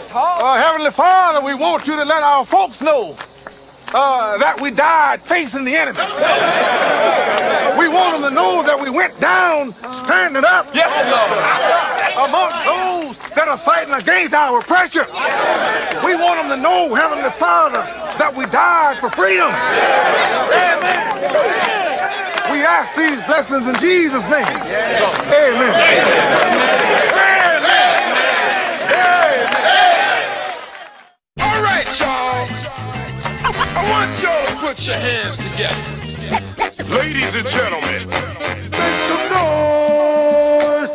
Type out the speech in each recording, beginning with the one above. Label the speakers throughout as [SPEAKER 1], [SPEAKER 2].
[SPEAKER 1] Heavenly Father, we want you to let our folks know that we died facing the enemy. We want them to know that we went down standing up.
[SPEAKER 2] Yes, Lord.
[SPEAKER 1] Amongst those that are fighting against our oppression. We want them to know, Heavenly Father, that we died for freedom. Amen. We ask these blessings in Jesus' name. Amen.
[SPEAKER 2] All right, y'all. I want y'all to put your hands together.
[SPEAKER 3] Ladies and gentlemen,
[SPEAKER 1] Make some noise.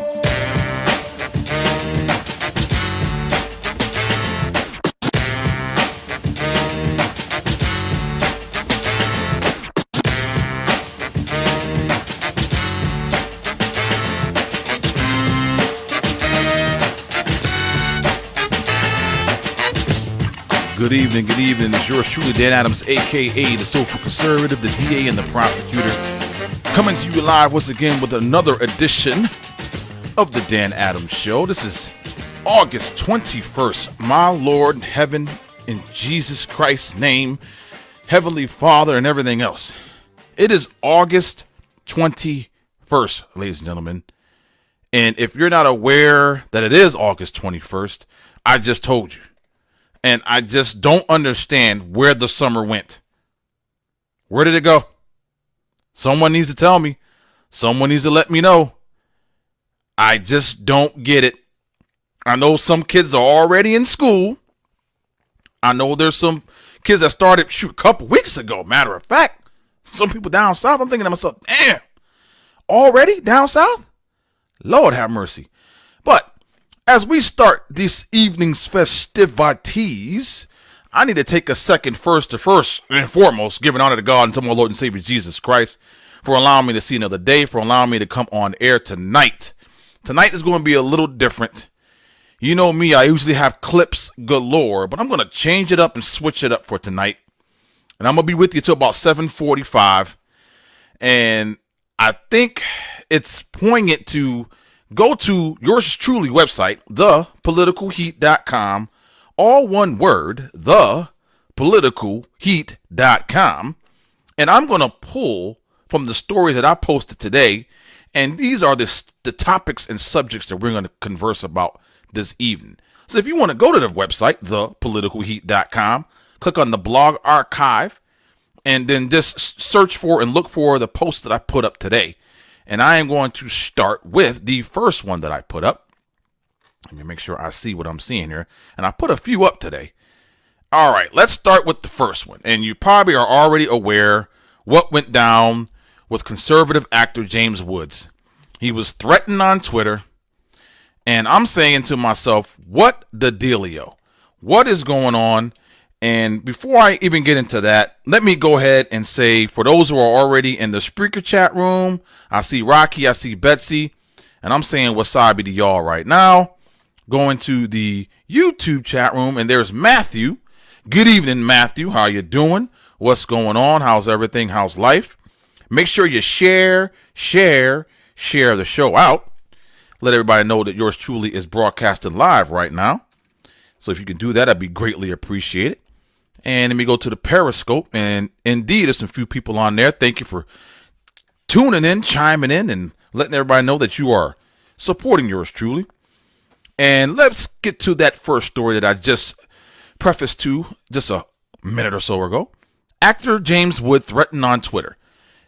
[SPEAKER 4] Good evening, good evening. It's yours truly, Dan Adams, a.k.a. the Soulful Conservative, the DA, and the Prosecutor. Coming to you live once again with another edition of the Dan Adams Show. This is August 21st. My Lord, heaven, in Jesus Christ's name, Heavenly Father, and everything else. It is August 21st, ladies and gentlemen. And if you're not aware that it is August 21st, I just told you. And I just don't understand where the summer went. Where did it go? Someone needs to tell me. Someone needs to let me know. I just don't get it. I know some kids are already in school. I know there's some kids that started a couple weeks ago. Matter of fact, some people down south. I'm thinking to myself, damn, already down south? Lord have mercy. But as we start this evening's festivities, I need to take a second first and foremost, giving honor to God and to my Lord and Savior Jesus Christ for allowing me to see another day, for allowing me to come on air tonight. Tonight is going to be a little different. You know me, I usually have clips galore, but I'm going to change it up and switch it up for tonight. And I'm going to be with you till about 7:45. And I think it's poignant to go to yours truly website, thepoliticalheat.com, all one word, thepoliticalheat.com. And I'm going to pull from the stories that I posted today. And these are the topics and subjects that we're going to converse about this evening. So if you want to go to the website, thepoliticalheat.com, click on the blog archive, and then just search for and look for the post that I put up today. And I am going to start with the first one that I put up. Let me make sure I see what I'm seeing here. And I put a few up today. All right, let's start with the first one. And you probably are already aware what went down with conservative actor James Woods. He was threatened on Twitter. And I'm saying to myself, what the dealio? What is going on? And before I even get into that, let me go ahead and say, for those who are already in the Spreaker chat room, I see Rocky, I see Betsy, and I'm saying wasabi to y'all right now. Going to the YouTube chat room, and there's Matthew. Good evening, Matthew. How you doing? What's going on? How's everything? How's life? Make sure you share the show out. Let everybody know that yours truly is broadcasting live right now. So if you can do that, I'd be greatly appreciated. And let me go to the Periscope. And indeed, there's some few people on there. Thank you for tuning in, chiming in, and letting everybody know that you are supporting yours truly. And let's get to that first story that I just prefaced to just a minute or so ago. Actor James Woods threatened on Twitter.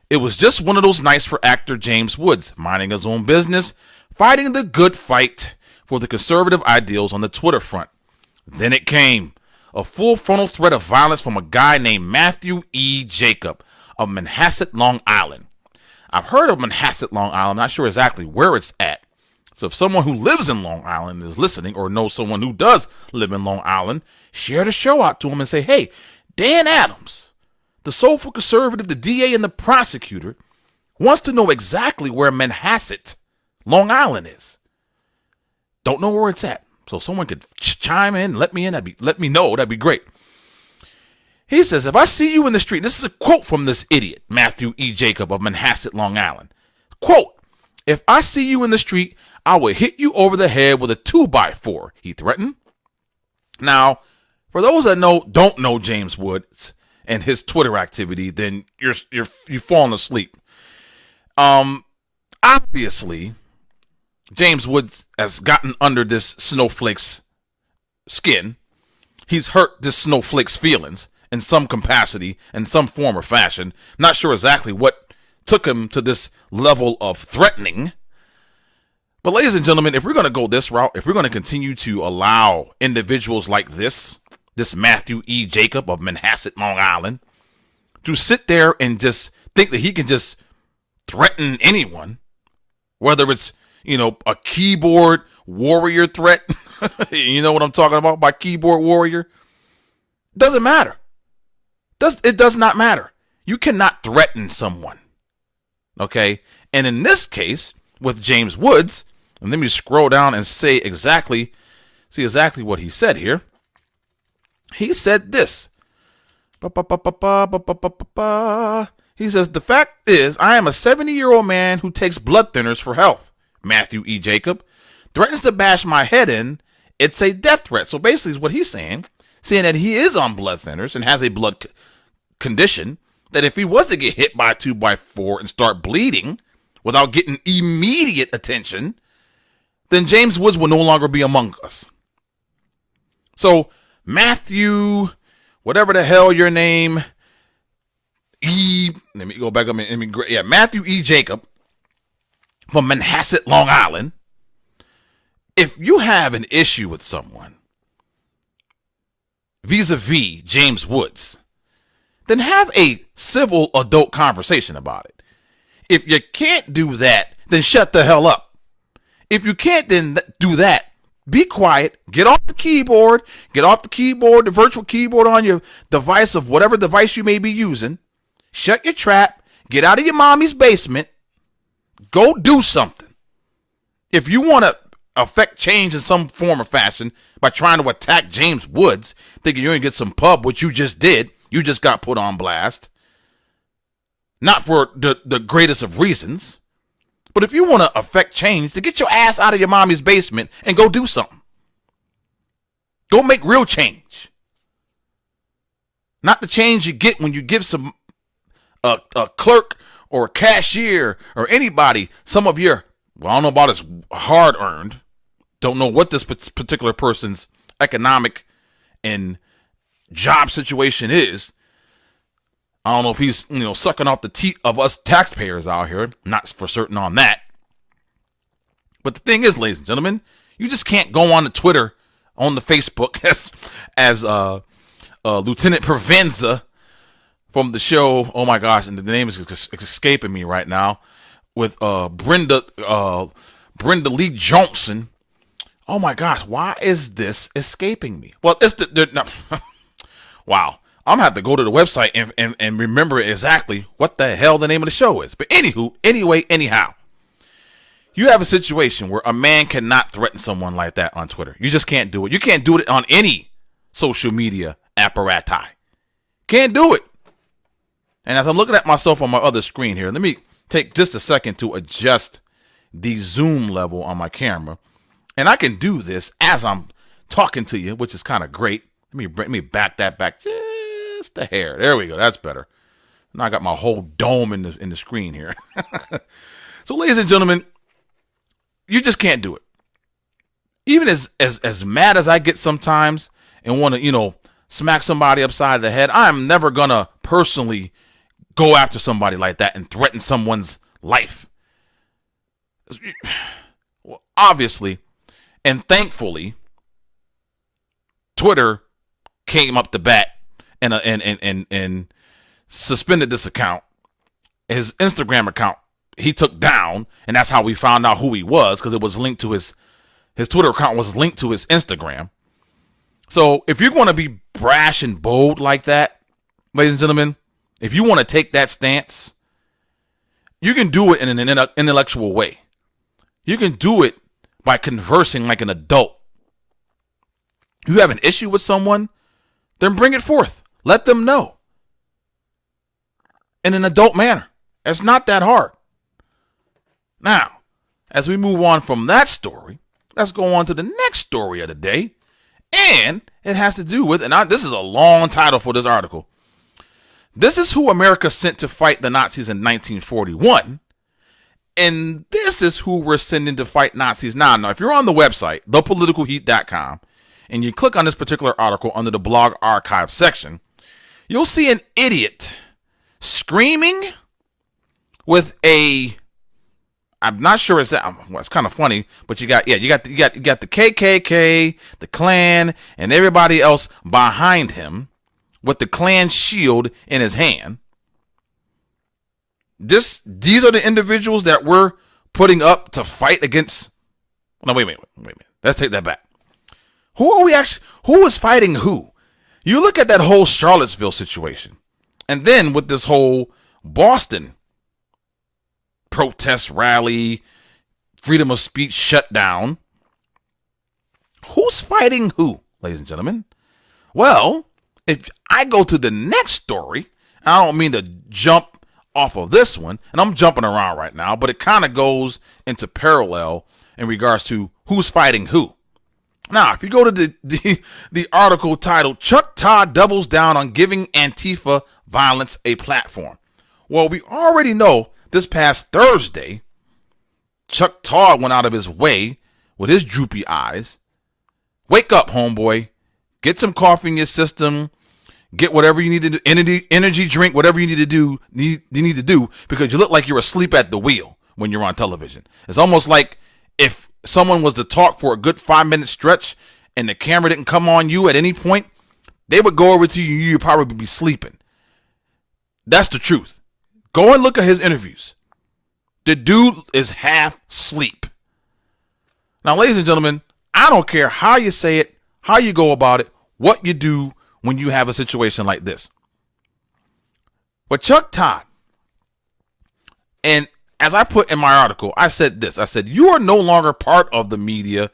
[SPEAKER 4] It was just one of those nights for actor James Woods, minding his own business, fighting the good fight for the conservative ideals on the Twitter front. Then it came. A full frontal threat of violence from a guy named Matthew E. Jacob of Manhasset, Long Island. I've heard of Manhasset, Long Island. I'm not sure exactly where it's at. So if someone who lives in Long Island is listening or knows someone who does live in Long Island, share the show out to them and say, hey, Dan Adams, the Soulful Conservative, the DA, and the Prosecutor, wants to know exactly where Manhasset, Long Island is. Don't know where it's at. So someone could chime in, let me know. That'd be great. He says, if I see you in the street, this is a quote from this idiot, Matthew E. Jacob of Manhasset, Long Island. Quote, if I see you in the street, I will hit you over the head with a 2x4, he threatened. Now, for those that don't know James Woods and his Twitter activity, then you've fallen asleep. Obviously, James Woods has gotten under this snowflake's skin. He's hurt this snowflake's feelings in some capacity, in some form or fashion. Not sure exactly what took him to this level of threatening. But ladies and gentlemen, if we're going to go this route, if we're going to continue to allow individuals like this Matthew E. Jacob of Manhasset, Long Island, to sit there and just think that he can just threaten anyone, whether it's, a keyboard warrior threat, you know what I'm talking about by keyboard warrior? Doesn't matter. It does not matter. You cannot threaten someone. Okay? And in this case, with James Woods, and let me scroll down and see exactly what he said here. He said this. He says, the fact is, I am a 70-year-old man who takes blood thinners for health. Matthew E. Jacob threatens to bash my head in. It's a death threat. So basically is what he's saying that he is on blood thinners and has a blood condition, that if he was to get hit by a 2x4 and start bleeding without getting immediate attention, then James Woods will no longer be among us. So Matthew, whatever the hell your name, let me go back up. Matthew E. Jacob from Manhasset, Long Island. If you have an issue with someone vis-a-vis James Woods, then have a civil adult conversation about it. If you can't do that, then shut the hell up. If you can't then do that, be quiet, get off the keyboard, the virtual keyboard on your device of whatever device you may be using, shut your trap, get out of your mommy's basement, go do something. If you want to affect change in some form or fashion by trying to attack James Woods, thinking you're going to get some pub, which you just did, you just got put on blast. Not for the greatest of reasons. But if you want to affect change, then get your ass out of your mommy's basement and go do something. Go make real change. Not the change you get when you give some a clerk or a cashier or anybody some of your, I don't know about his hard earned. Don't know what this particular person's economic and job situation is. I don't know if he's, sucking off the teeth of us taxpayers out here. Not for certain on that. But the thing is, ladies and gentlemen, you just can't go on the Twitter, on the Facebook as Lieutenant Provenza from the show. Oh my gosh, and the name is escaping me right now. With Brenda Lee Johnson. Oh my gosh, why is this escaping me? Well, it's wow. I'm gonna have to go to the website and remember exactly what the hell the name of the show is. But anyhow, you have a situation where a man cannot threaten someone like that on Twitter. You just can't do it. You can't do it on any social media apparatus. Can't do it. And as I'm looking at myself on my other screen here, let me take just a second to adjust the zoom level on my camera. And I can do this as I'm talking to you, which is kind of great. Let me back that back just a hair. There we go. That's better. Now I got my whole dome in the screen here. So, ladies and gentlemen, you just can't do it. Even as mad as I get sometimes and want to, smack somebody upside the head, I'm never going to personally go after somebody like that and threaten someone's life. Well, obviously, and thankfully, Twitter came up to bat and suspended this account. His Instagram account he took down, and that's how we found out who he was, because it was linked to his Twitter account was linked to his Instagram. So if you're going to be brash and bold like that, ladies and gentlemen, if you want to take that stance, you can do it in an intellectual way. You can do it by conversing like an adult. You have an issue with someone, then bring it forth. Let them know. In an adult manner. It's not that hard. Now, as we move on from that story, let's go on to the next story of the day. And it has to do with, this is a long title for this article. This is who America sent to fight the Nazis in 1941. And this is who we're sending to fight Nazis now. Now, if you're on the website, thepoliticalheat.com, and you click on this particular article under the blog archive section, you'll see an idiot screaming with I'm not sure it's kind of funny, but you got the KKK, the Klan, and everybody else behind him with the Klan shield in his hand. These are the individuals that we're putting up to fight against. No, wait a minute. Let's take that back. Who is fighting who? You look at that whole Charlottesville situation, and then with this whole Boston protest rally, freedom of speech shutdown. Who's fighting who, ladies and gentlemen? Well, if I go to the next story, I don't mean to jump off of this one, and I'm jumping around right now, but it kind of goes into parallel in regards to who's fighting who. Now, if you go to the article titled, Chuck Todd Doubles Down on Giving Antifa Violence a Platform. Well, we already know this past Thursday, Chuck Todd went out of his way with his droopy eyes. Wake up, homeboy. Get some coffee in your system. Get whatever you need to do, energy drink, whatever you need to do, because you look like you're asleep at the wheel when you're on television. It's almost like if someone was to talk for a good 5-minute stretch and the camera didn't come on you at any point, they would go over to you and you'd probably be sleeping. That's the truth. Go and look at his interviews. The dude is half asleep. Now, ladies and gentlemen, I don't care how you say it, how you go about it, what you do when you have a situation like this. But Chuck Todd, and as I put in my article, I said this. I said, you are no longer part of the media.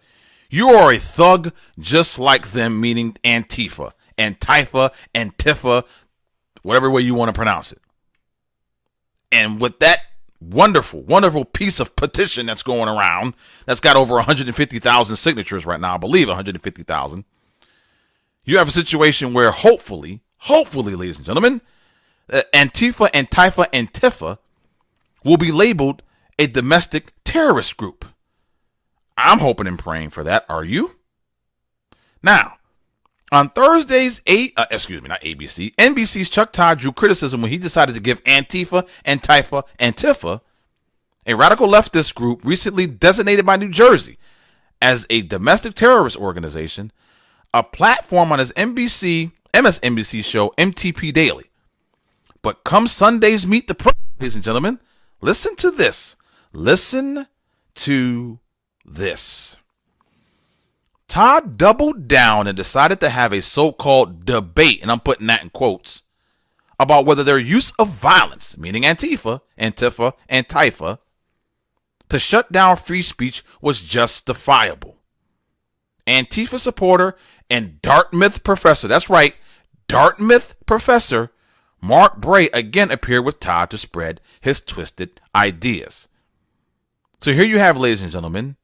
[SPEAKER 4] You are a thug just like them, meaning Antifa, Antifa, whatever way you want to pronounce it. And with that wonderful piece of petition that's going around, that's got over 150,000 signatures right now, I believe 150,000, you have a situation where hopefully, ladies and gentlemen, Antifa will be labeled a domestic terrorist group. I'm hoping and praying for that. Are you? Now, on Thursday's NBC's Chuck Todd drew criticism when he decided to give Antifa, a radical leftist group recently designated by New Jersey as a domestic terrorist organization, a platform on his MSNBC show MTP Daily. But come Sunday's Meet the Press, ladies and gentlemen, listen to this. Listen to this. Todd doubled down and decided to have a so-called debate, and I'm putting that in quotes, about whether their use of violence, meaning Antifa, to shut down free speech was justifiable. Antifa supporter and Dartmouth professor, that's right, Dartmouth professor, Mark Bray again appeared with Todd to spread his twisted ideas. So here you have, ladies and gentlemen,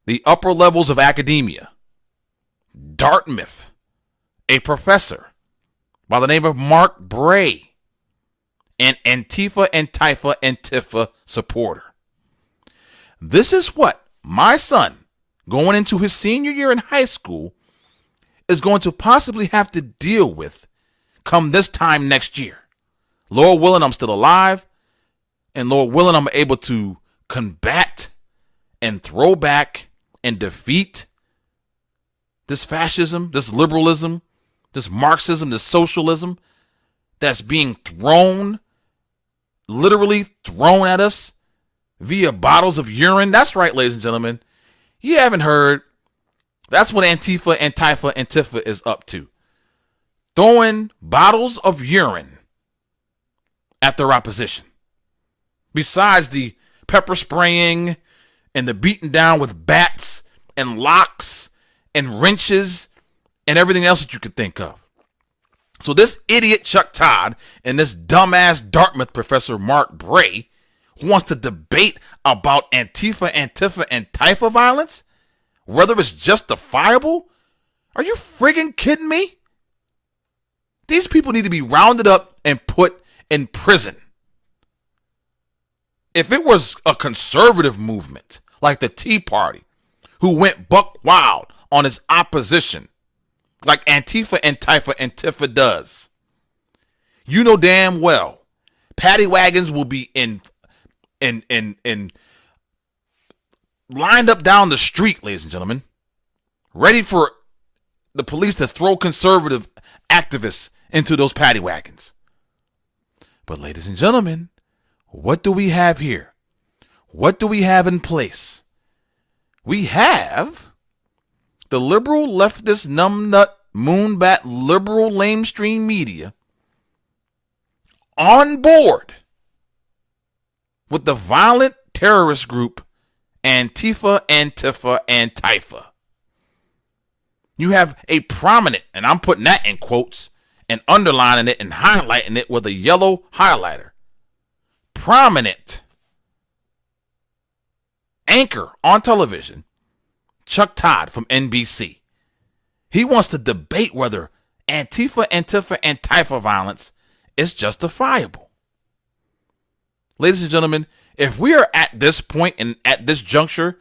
[SPEAKER 4] the upper levels of academia. Dartmouth, a professor by the name of Mark Bray, an Antifa supporter. This is what my son, going into his senior year in high school, is going to possibly have to deal with come this time next year. Lord willing, I'm still alive, and Lord willing, I'm able to combat and throw back and defeat this fascism, this liberalism, this Marxism, this socialism that's being literally thrown at us via bottles of urine. That's right, ladies and gentlemen. You haven't heard. That's what Antifa is up to. Throwing bottles of urine at their opposition. Besides the pepper spraying and the beating down with bats and locks and wrenches and everything else that you could think of. So this idiot Chuck Todd and this dumbass Dartmouth professor Mark Bray, who wants to debate about Antifa violence, whether it's justifiable, Are you friggin' kidding me? These people need to be rounded up and put in prison. If it was a conservative movement like the Tea Party, who went buck wild on its opposition, like Antifa does, you know damn well paddy wagons will be in lined up down the street, ladies and gentlemen, ready for the police to throw conservative activists into those paddy wagons. But ladies and gentlemen, what do we have here? What do we have in place? We have the liberal leftist numbnut moonbat liberal lamestream media on board with the violent terrorist group Antifa. You have a prominent, and I'm putting that in quotes and underlining it and highlighting it with a yellow highlighter, prominent anchor on television, Chuck Todd from NBC. He wants to debate whether Antifa violence is justifiable. Ladies and gentlemen, if we are at this point and at this juncture,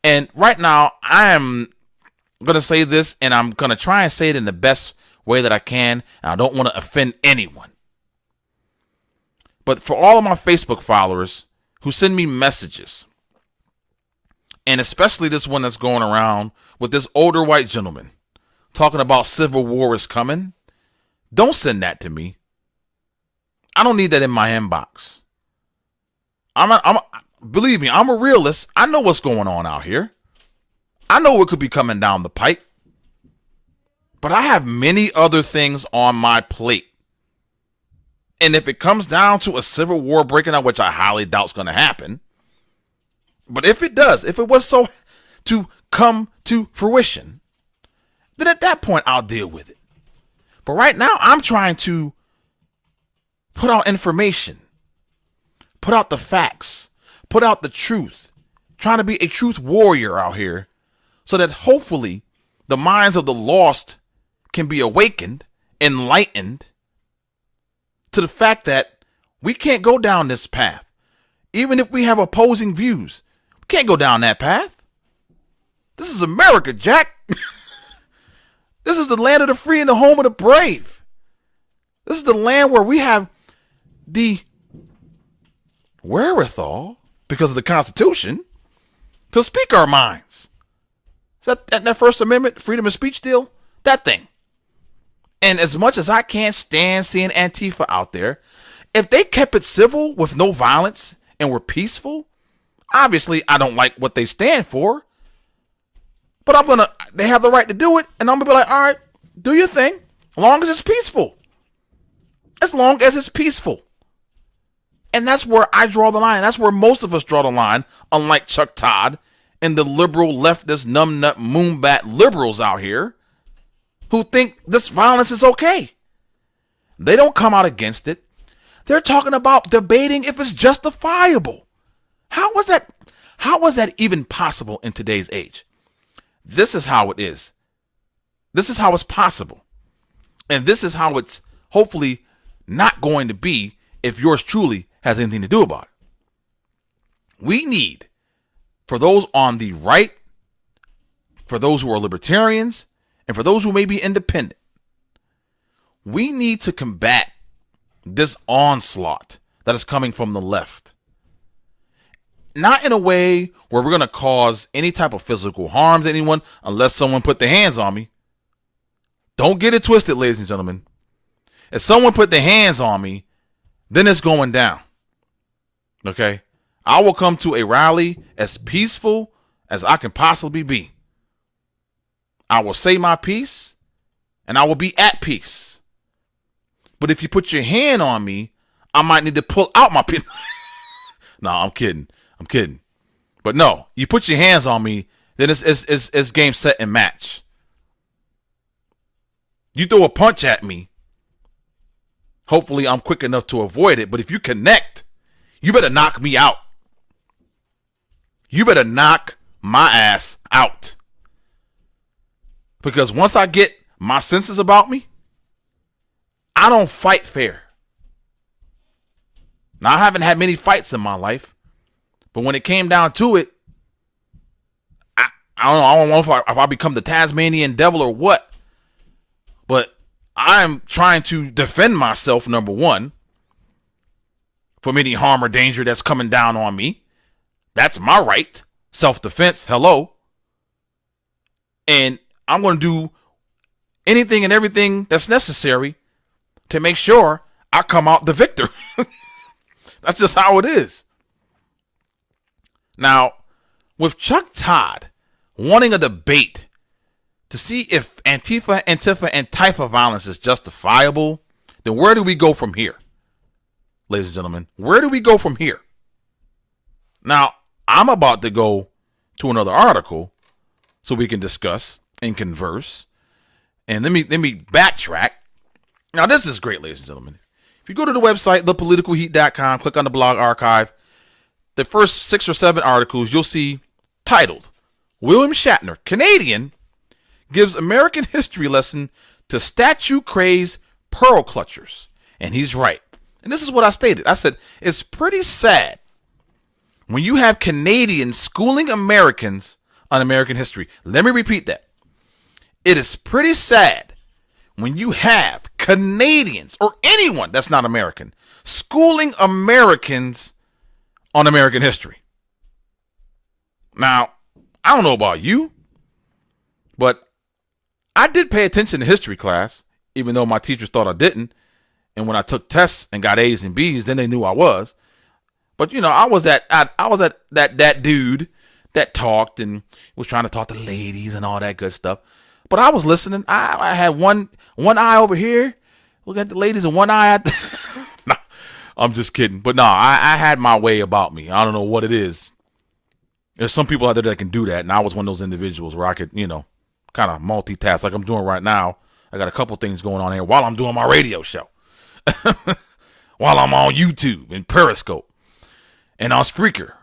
[SPEAKER 4] and right now I am going to say this and I'm going to try and say it in the best way that I can, and I don't want to offend anyone. But for all of my Facebook followers who send me messages, and especially this one that's going around with this older white gentleman talking about civil war is coming, don't send that to me. I don't need that in my inbox. Believe me, I'm a realist. I know what's going on out here. I know what could be coming down the pipe. But I have many other things on my plate. And if it comes down to a civil war breaking out, which I highly doubt is going to happen, but if it does, if it was so to come to fruition, then at that point I'll deal with it. But right now I'm trying to put out information, put out the facts, put out the truth, trying to be a truth warrior out here so that hopefully the minds of the lost can be awakened, enlightened to the fact that we can't go down this path. Even if we have opposing views, we can't go down that path. This is America, Jack. This is the land of the free and the home of the brave. This is the land where we have the wherewithal, because of the Constitution, to speak our minds. Is that First Amendment, freedom of speech deal? That thing. And as much as I can't stand seeing Antifa out there, if they kept it civil with no violence and were peaceful, obviously I don't like what they stand for, but they have the right to do it, and I'm gonna be like, all right, do your thing, as long as it's peaceful. As long as it's peaceful. And that's where I draw the line. That's where most of us draw the line, unlike Chuck Todd and the liberal leftist numbnut moonbat liberals out here who think this violence is okay. They don't come out against it. They're talking about debating if it's justifiable. How was that even possible in today's age? This is how it is. This is how it's possible. And this is how it's hopefully not going to be if yours truly has anything to do about it. We need, for those on the right, for those who are libertarians, and for those who may be independent, we need to combat this onslaught that is coming from the left. Not in a way where we're going to cause any type of physical harm to anyone unless someone put their hands on me. Don't get it twisted, ladies and gentlemen. If someone put their hands on me, then it's going down. Okay? I will come to a rally as peaceful as I can possibly be. I will say my piece, and I will be at peace. But if you put your hand on me, I might need to pull out my piece. No, I'm kidding. But no, you put your hands on me, then it's game, set, and match. You throw a punch at me, hopefully I'm quick enough to avoid it. But if you connect, you better knock me out. You better knock my ass out. Because once I get my senses about me, I don't fight fair. Now, I haven't had many fights in my life, but when it came down to it, I don't know if I become the Tasmanian devil or what, but I'm trying to defend myself, number one, from any harm or danger that's coming down on me. That's my right. Self-defense, hello. And I'm going to do anything and everything that's necessary to make sure I come out the victor. That's just how it is. Now, with Chuck Todd wanting a debate to see if Antifa, and Tifa violence is justifiable, then where do we go from here? Ladies and gentlemen, where do we go from here? Now, I'm about to go to another article so we can discuss and converse. And let me backtrack. Now, this is great, ladies and gentlemen. If you go to the website, thepoliticalheat.com, click on the blog archive, the first 6 or 7 articles you'll see titled, William Shatner, Canadian, gives American history lesson to statue-crazed pearl clutchers. And he's right. And this is what I stated. I said, it's pretty sad when you have Canadians schooling Americans on American history. Let me repeat that. It is pretty sad when you have Canadians or anyone that's not American schooling Americans on American history. Now, I don't know about you, but I did pay attention to history class, even though my teachers thought I didn't. And when I took tests and got A's and B's, then they knew I was. But you know, I was that dude that talked and was trying to talk to ladies and all that good stuff. But I was listening. I had one eye over here, looking at the ladies, and one eye at the nah, I'm just kidding. But no, I had my way about me. I don't know what it is. There's some people out there that can do that, and I was one of those individuals where I could, you know, kind of multitask like I'm doing right now. I got a couple things going on here while I'm doing my radio show, while I'm on YouTube and Periscope and on Spreaker.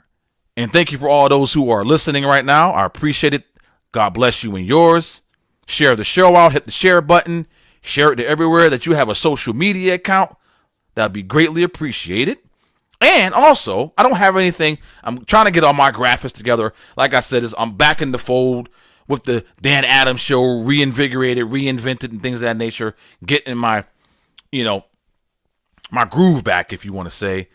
[SPEAKER 4] And thank you for all those who are listening right now. I appreciate it. God bless you and yours. Share the show out. Hit the share button. Share it to everywhere that you have a social media account. That'd be greatly appreciated. And also, I don't have anything. I'm trying to get all my graphics together. Like I said, I'm back in the fold with the Dan Adams Show, reinvigorated, reinvented, and things of that nature. Getting my, you know, my groove back, if you want to say.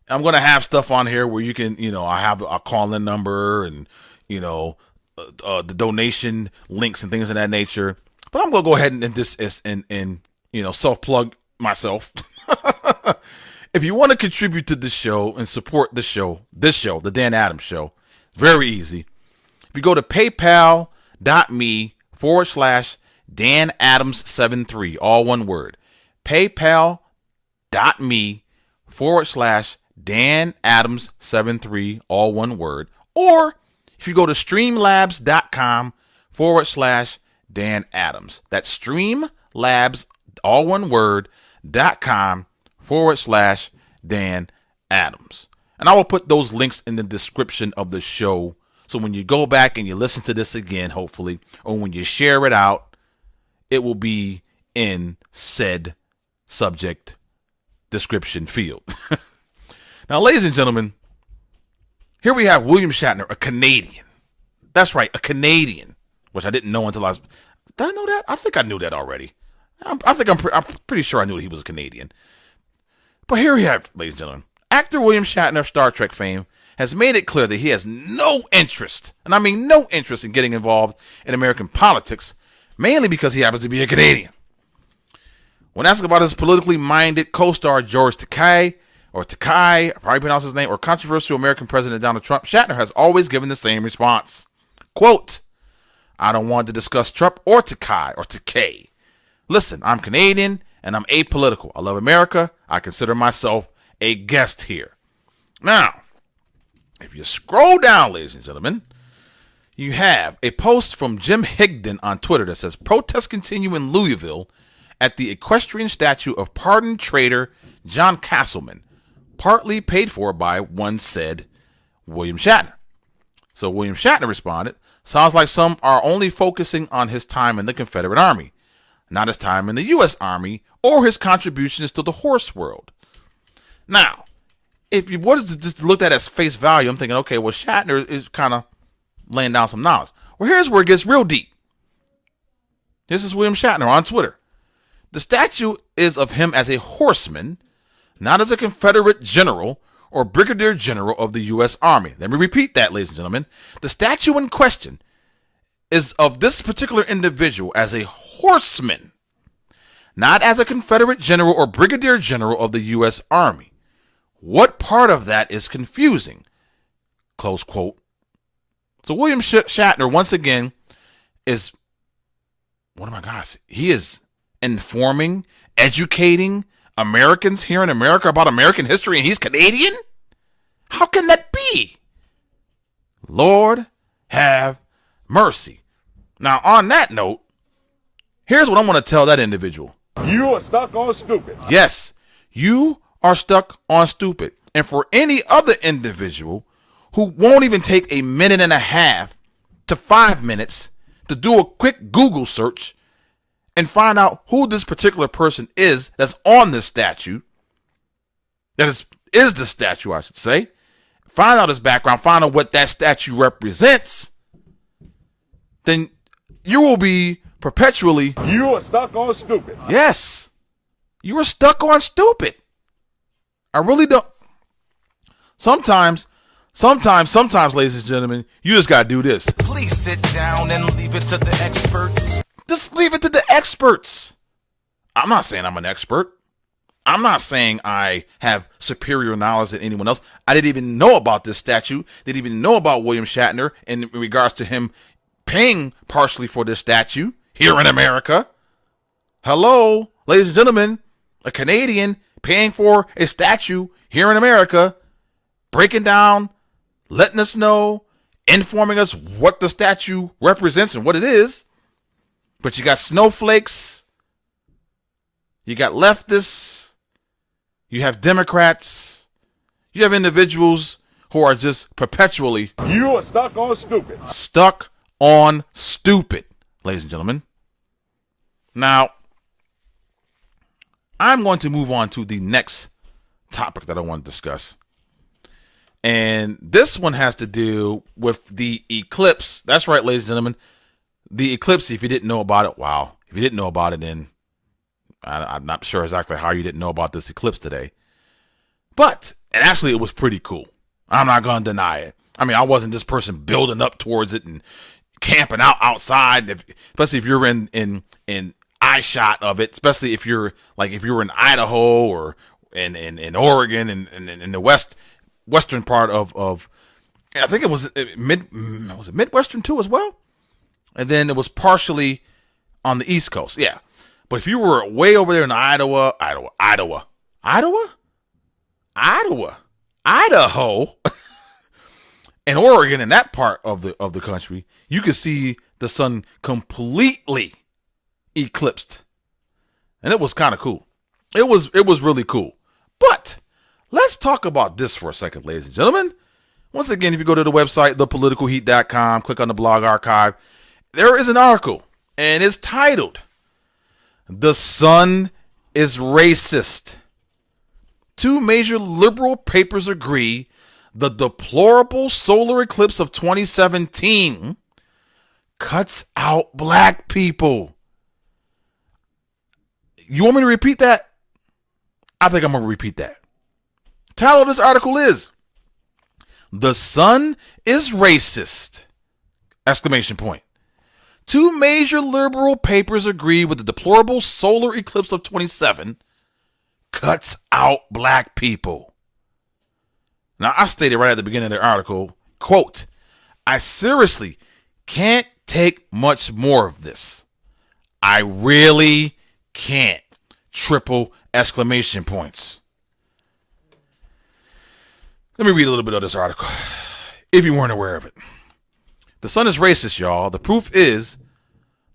[SPEAKER 4] I'm going to have stuff on here where you can, you know, I have a call-in number and, you know, the donation links and things of that nature. But I'm going to go ahead and just you know, self-plug myself. If you want to contribute to this show and support this show, the Dan Adams Show, very easy. If you go to paypal.me/DanAdams73, all one word, paypal.me/DanAdams73, all one word, or if you go to streamlabs.com/Dan Adams, that's streamlabs, all one word, .com/Dan Adams. And I will put those links in the description of the show. So when you go back and you listen to this again, hopefully, or when you share it out, it will be in said subject description field. Now, ladies and gentlemen, here we have William Shatner, a Canadian. That's right, a Canadian, which I didn't know until I was. Did I know that? I think I knew that already. I'm pretty sure I knew that he was a Canadian. But here we have, ladies and gentlemen, actor William Shatner of Star Trek fame has made it clear that he has no interest, and I mean no interest, in getting involved in American politics, mainly because he happens to be a Canadian. When asked about his politically minded co-star George Takei, I probably pronounce his name, or controversial American President Donald Trump, Shatner has always given the same response. Quote, I don't want to discuss Trump or Takei. Listen, I'm Canadian and I'm apolitical. I love America. I consider myself a guest here. Now, if you scroll down, ladies and gentlemen, you have a post from Jim Higdon on Twitter that says, protests continue in Louisville at the equestrian statue of pardoned traitor John Castleman, partly paid for by one said William Shatner. So William Shatner responded, Sounds like some are only focusing on his time in the Confederate Army, not his time in the U.S. Army or his contributions to the horse world. Now, if you what is just looked at as face value, I'm thinking, okay, well, Shatner is kind of laying down some knowledge. Well, here's where it gets real deep. This is William Shatner on Twitter. The statue is of him as a horseman, not as a Confederate general or brigadier general of the U.S. Army. Let me repeat that, ladies and gentlemen. The statue in question is of this particular individual as a horseman, not as a Confederate general or brigadier general of the U.S. Army. What part of that is confusing? Close quote. So William Shatner, once again, is, what oh my gosh, he is informing, educating Americans here in America about American history, and he's Canadian? How can that be? Lord have mercy. Now, on that note, here's what I'm going to tell that individual.
[SPEAKER 3] You are stuck on stupid.
[SPEAKER 4] Yes, you are stuck on stupid. And for any other individual who won't even take a minute and a half to 5 minutes to do a quick Google search and find out who this particular person is that's on this statue, that is the statue, I should say, find out his background, find out what that statue represents, then you will be perpetually...
[SPEAKER 3] You are stuck on stupid.
[SPEAKER 4] Yes, you are stuck on stupid. I really don't... Sometimes, ladies and gentlemen, you just got to do this.
[SPEAKER 5] Please sit down and leave it to the experts.
[SPEAKER 4] Just leave it to the experts. I'm not saying I'm an expert. I'm not saying I have superior knowledge than anyone else. I didn't even know about this statue. Didn't even know about William Shatner in regards to him paying partially for this statue here in America. Hello, ladies and gentlemen, a Canadian paying for a statue here in America, breaking down, letting us know, informing us what the statue represents and what it is. But you got snowflakes, you got leftists, you have Democrats, you have individuals who are just perpetually...
[SPEAKER 3] You are stuck on stupid.
[SPEAKER 4] Stuck on stupid, ladies and gentlemen. Now, I'm going to move on to the next topic that I want to discuss. And this one has to do with the eclipse. That's right, ladies and gentlemen. The eclipse, if you didn't know about it, wow. If you didn't know about it, then I'm not sure exactly how you didn't know about this eclipse today. But, and actually it was pretty cool. I'm not going to deny it. I mean, I wasn't this person building up towards it and camping out outside, especially if you're in eye shot of it, especially if you're in Idaho or in Oregon and in the western part of I think it was Midwestern too as well. And then it was partially on the East Coast. Yeah. But if you were way over there in Idaho, and Oregon, in that part of the country, you could see the sun completely eclipsed. And it was kind of cool. It was really cool. But let's talk about this for a second, ladies and gentlemen. Once again, if you go to the website, thepoliticalheat.com, click on the blog archive, there is an article, and it's titled, "The Sun is Racist. Two major liberal papers agree the deplorable solar eclipse of 2017 cuts out black people." You want me to repeat that? I think I'm going to repeat that. The title of this article is, "The Sun is Racist!" Exclamation point. Two major liberal papers agree with the deplorable solar eclipse of 27 cuts out black people. Now, I stated right at the beginning of the article, quote, "I seriously can't take much more of this. I really can't." Triple exclamation points. Let me read a little bit of this article, if you weren't aware of it. The sun is racist, y'all. The proof is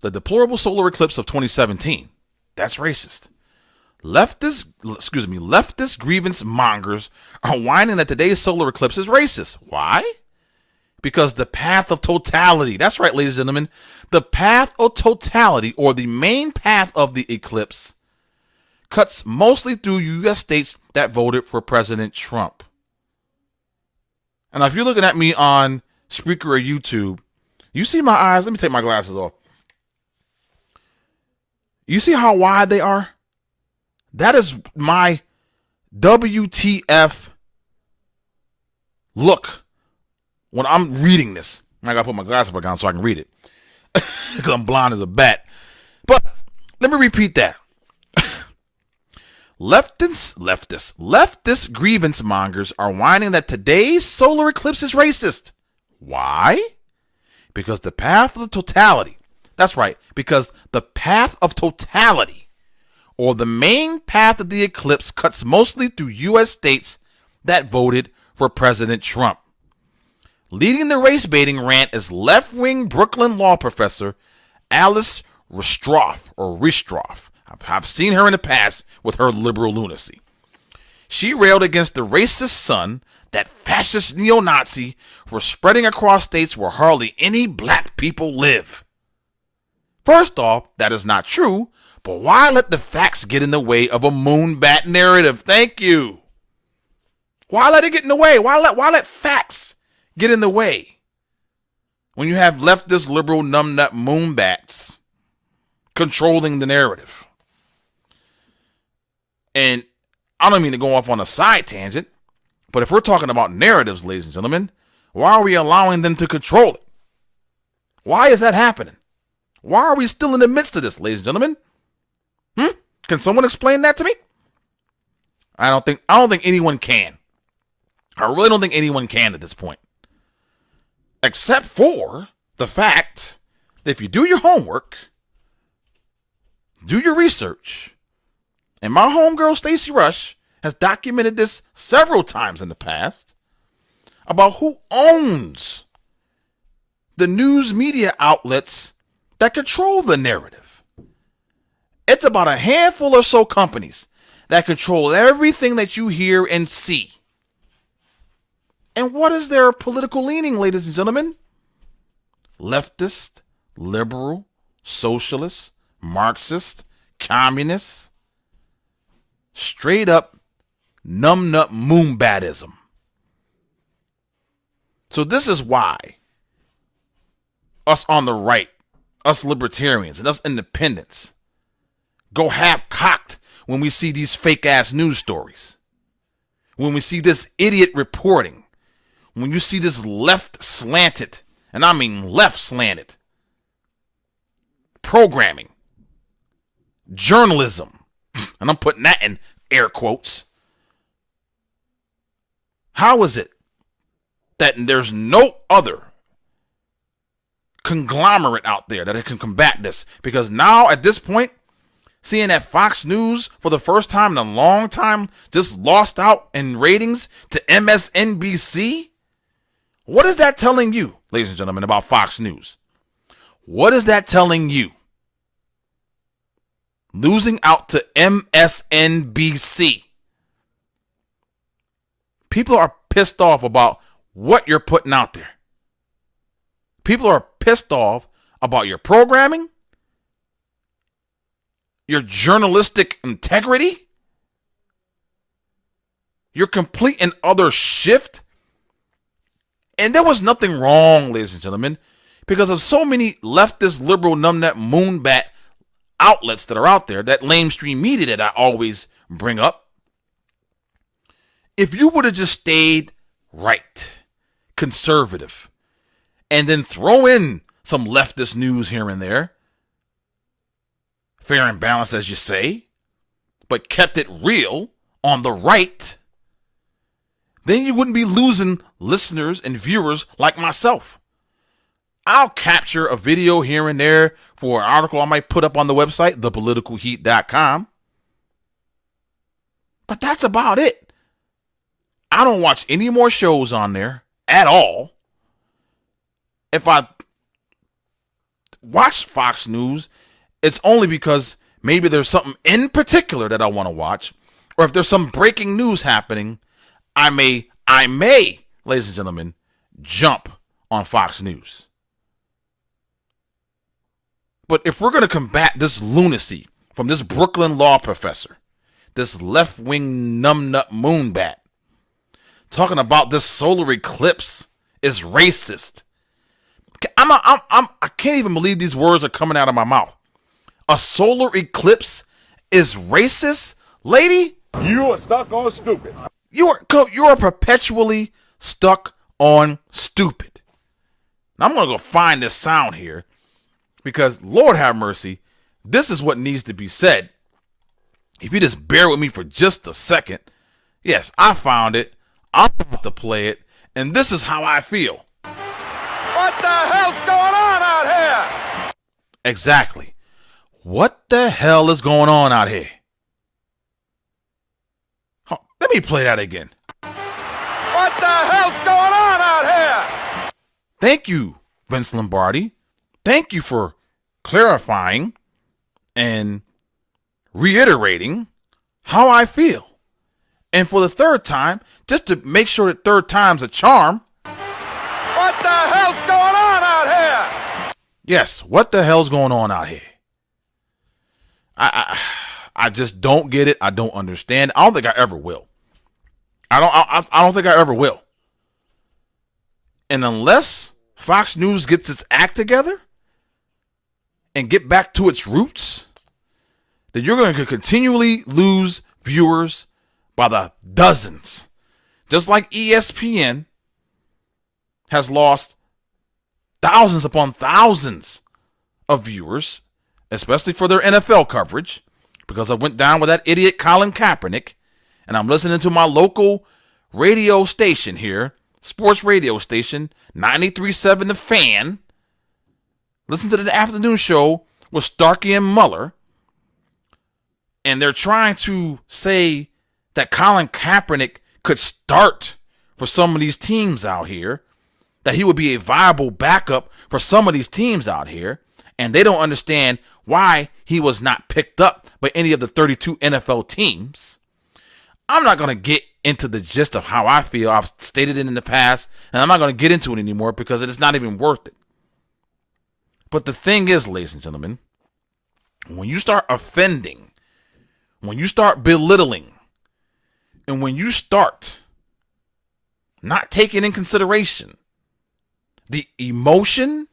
[SPEAKER 4] the deplorable solar eclipse of 2017. That's racist. Leftist grievance mongers are whining that today's solar eclipse is racist. Why? Because the path of totality, that's right, ladies and gentlemen, the path of totality, or the main path of the eclipse, cuts mostly through U.S. states that voted for President Trump. And if you're looking at me on Spreaker or YouTube, you see my eyes. Let me take my glasses off. You see how wide they are? That is my WTF look when I'm reading this. I gotta put my glasses back on so I can read it because I'm blind as a bat. But let me repeat that. Leftist grievance mongers are whining that today's solar eclipse is racist. Why? Because the path of the totality. That's right. Because the path of totality, or the main path of the eclipse, cuts mostly through U.S. states that voted for President Trump. Leading the race baiting rant is left-wing Brooklyn law professor Alice Ristroff. I've seen her in the past with her liberal lunacy. She railed against the racist son, that fascist neo-Nazi, for spreading across states where hardly any black people live. First off, that is not true, but why let the facts get in the way of a moonbat narrative? Thank you. Why let it get in the way? Why let facts get in the way when you have leftist, liberal, numbnut moonbats controlling the narrative? And I don't mean to go off on a side tangent, but if we're talking about narratives, ladies and gentlemen, why are we allowing them to control it? Why is that happening? Why are we still in the midst of this, ladies and gentlemen? Can someone explain that to me? I don't think anyone can. I really don't think anyone can at this point. Except for the fact that if you do your homework, do your research, and my homegirl Stacey Rush has documented this several times in the past about who owns the news media outlets that control the narrative. It's about a handful or so companies that control everything that you hear and see. And what is their political leaning, ladies and gentlemen? Leftist, liberal, socialist, Marxist, communist, straight up numbnut moonbatism. So this is why us on the right, us libertarians, and us independents go half cocked when we see these fake ass news stories. When we see this idiot reporting. When you see this left slanted, and I mean left slanted, programming, journalism, and I'm putting that in air quotes. How is it that there's no other conglomerate out there that can combat this? Because now at this point, seeing that Fox News for the first time in a long time just lost out in ratings to MSNBC, what is that telling you, ladies and gentlemen, about Fox News? What is that telling you? Losing out to MSNBC. People are pissed off about what you're putting out there. People are pissed off about your programming, your journalistic integrity, your complete and utter shift. And there was nothing wrong, ladies and gentlemen, because of so many leftist, liberal, numbnut, moonbat outlets that are out there, that lamestream media that I always bring up. If you would have just stayed right, conservative, and then throw in some leftist news here and there, fair and balanced as you say, but kept it real on the right, then you wouldn't be losing listeners and viewers like myself. I'll capture a video here and there for an article I might put up on the website, thepoliticalheat.com. But that's about it. I don't watch any more shows on there at all. If I watch Fox News, it's only because maybe there's something in particular that I want to watch, or if there's some breaking news happening, I may, ladies and gentlemen, jump on Fox News. But if we're going to combat this lunacy from this Brooklyn law professor, this left-wing numbnut moonbat, talking about this solar eclipse is racist. I can't even believe these words are coming out of my mouth. A solar eclipse is racist? Lady,
[SPEAKER 3] You are stuck on stupid.
[SPEAKER 4] you are perpetually stuck on stupid. Now, I'm going to go find this sound here because, Lord have mercy, this is what needs to be said. If you just bear with me for just a second. Yes, I found it. I'm about to play it. And this is how I feel.
[SPEAKER 1] What the hell's going on out here?
[SPEAKER 4] Exactly. What the hell is going on out here? Let me play that again.
[SPEAKER 1] What the hell's going on out here?
[SPEAKER 4] Thank you, Vince Lombardi. Thank you for clarifying and reiterating how I feel. And for the third time, just to make sure that third time's a charm.
[SPEAKER 1] What the hell's going on out here?
[SPEAKER 4] Yes, what the hell's going on out here? I just don't get it. I don't understand. I don't think I ever will. I don't think I ever will. And unless Fox News gets its act together and get back to its roots, then you're going to continually lose viewers by the dozens. Just like ESPN has lost thousands upon thousands of viewers, especially for their NFL coverage, because I went down with that idiot Colin Kaepernick, and I'm listening to my local radio station here, sports radio station, 93.7 The Fan. Listen to the afternoon show with Starkey and Muller, and they're trying to say that Colin Kaepernick could start for some of these teams out here, that he would be a viable backup for some of these teams out here, and they don't understand why he was not picked up by any of the 32 NFL teams. I'm not going to get into the gist of how I feel. I've stated it in the past, and I'm not going to get into it anymore because it is not even worth it. But the thing is, ladies and gentlemen, when you start offending, when you start belittling, and when you start not taking in consideration the emotion,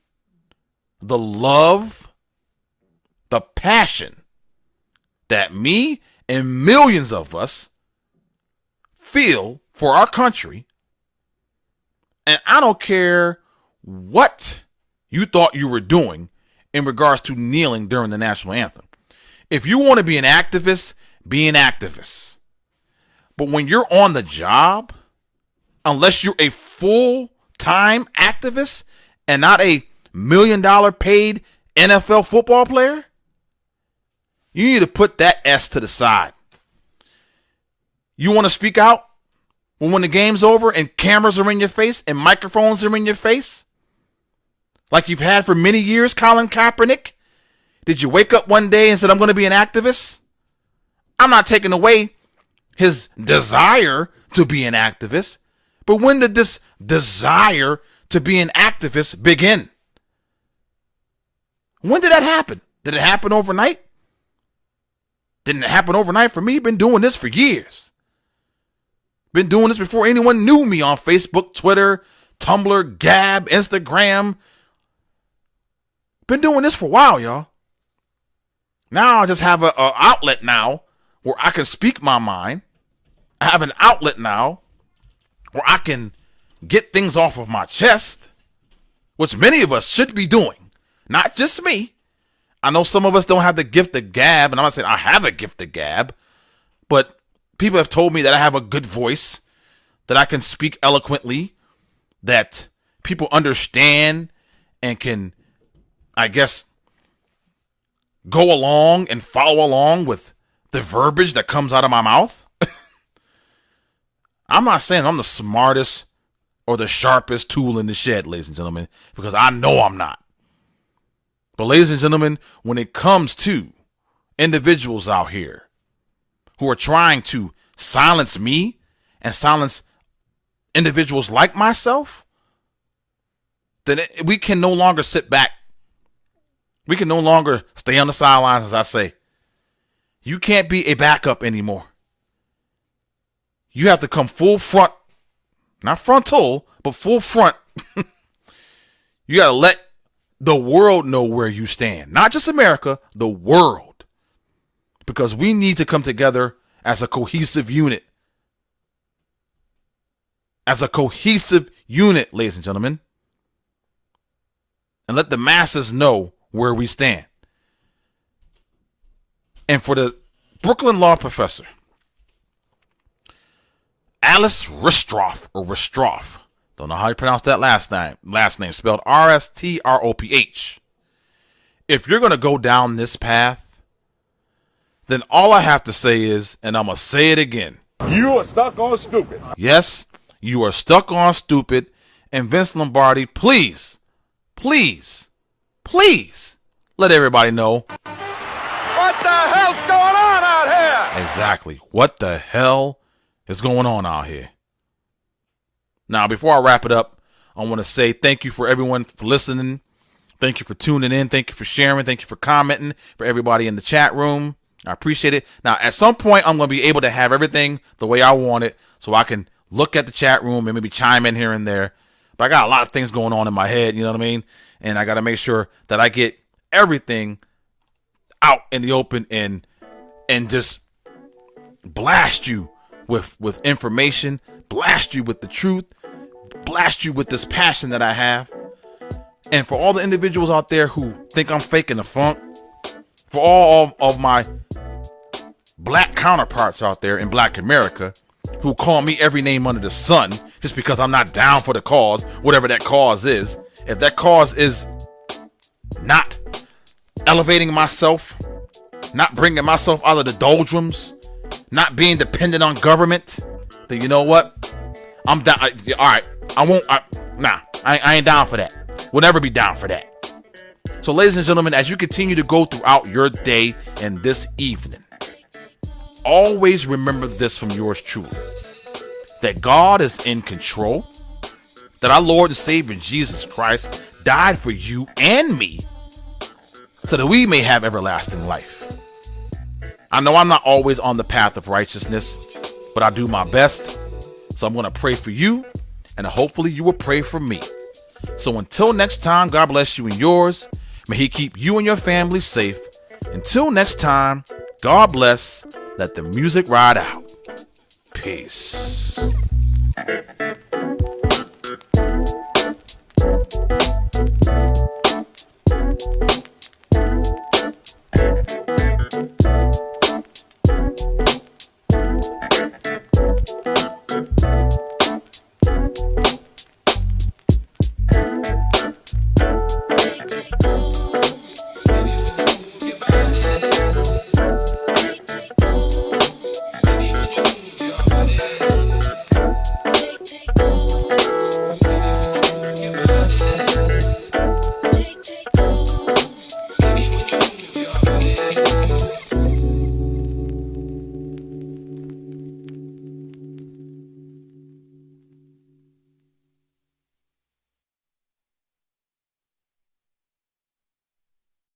[SPEAKER 4] the love, the passion that me and millions of us feel for our country, and I don't care what you thought you were doing in regards to kneeling during the national anthem. If you want to be an activist, be an activist. But when you're on the job, unless you're a full-time activist and not a $1 million paid NFL football player, you need to put that S to the side. You want to speak out when the game's over and cameras are in your face and microphones are in your face? Like you've had for many years, Colin Kaepernick? Did you wake up one day and said, I'm going to be an activist? I'm not taking away his desire to be an activist, but when did this desire to be an activist begin? When did that happen? Did it happen overnight? Didn't it happen overnight for me? Been doing this for years. Been doing this before anyone knew me on Facebook, Twitter, Tumblr, Gab, Instagram. Been doing this for a while, y'all. Now I just have an outlet now where I can speak my mind. I have an outlet now where I can get things off of my chest, which many of us should be doing. Not just me. I know some of us don't have the gift of gab, and I'm not saying I have a gift of gab, but people have told me that I have a good voice, that I can speak eloquently, that people understand and can, I guess, go along and follow along with the verbiage that comes out of my mouth. I'm not saying I'm the smartest or the sharpest tool in the shed, ladies and gentlemen, because I know I'm not. But ladies and gentlemen, when it comes to individuals out here who are trying to silence me and silence individuals like myself, then we can no longer sit back. We can no longer stay on the sidelines, as I say. You can't be a backup anymore. You have to come full front. Not frontal, but full front. You got to let the world know where you stand. Not just America, the world. Because we need to come together as a cohesive unit. As a cohesive unit, ladies and gentlemen. And let the masses know where we stand. And for the Brooklyn law professor, Alice Ristroff, or Ristroff, don't know how you pronounce that last name, spelled R-S-T-R-O-P-H. If you're going to go down this path, then all I have to say is, and I'm going to say it again.
[SPEAKER 3] You are stuck on stupid.
[SPEAKER 4] Yes, you are stuck on stupid. And Vince Lombardi, please, please, please let everybody know.
[SPEAKER 2] What the hell's going on out here?
[SPEAKER 4] Exactly. What the hell is going on out here? Now, before I wrap it up, I want to say thank you for everyone for listening. Thank you for tuning in. Thank you for sharing. Thank you for commenting. For everybody in the chat room, I appreciate it. Now, at some point, I'm going to be able to have everything the way I want it, so I can look at the chat room and maybe chime in here and there. But I got a lot of things going on in my head, you know what I mean? And I got to make sure that I get everything out in the open and just blast you with information, blast you with the truth, blast you with this passion that I have. And for all the individuals out there who think I'm faking the funk, for all of my black counterparts out there in Black America who call me every name under the sun just because I'm not down for the cause, whatever that cause is. If that cause is not elevating myself, not bringing myself out of the doldrums, not being dependent on government, then you know what? I'm down. All right. I ain't down for that. We'll never be down for that. So, ladies and gentlemen, as you continue to go throughout your day and this evening, always remember this from yours truly, that God is in control, that our Lord and Savior Jesus Christ died for you and me so that we may have everlasting life. I know I'm not always on the path of righteousness, but I do my best. So I'm going to pray for you, and hopefully you will pray for me. So until next time, God bless you and yours. May he keep you and your family safe. Until next time, God bless. Let the music ride out. Peace.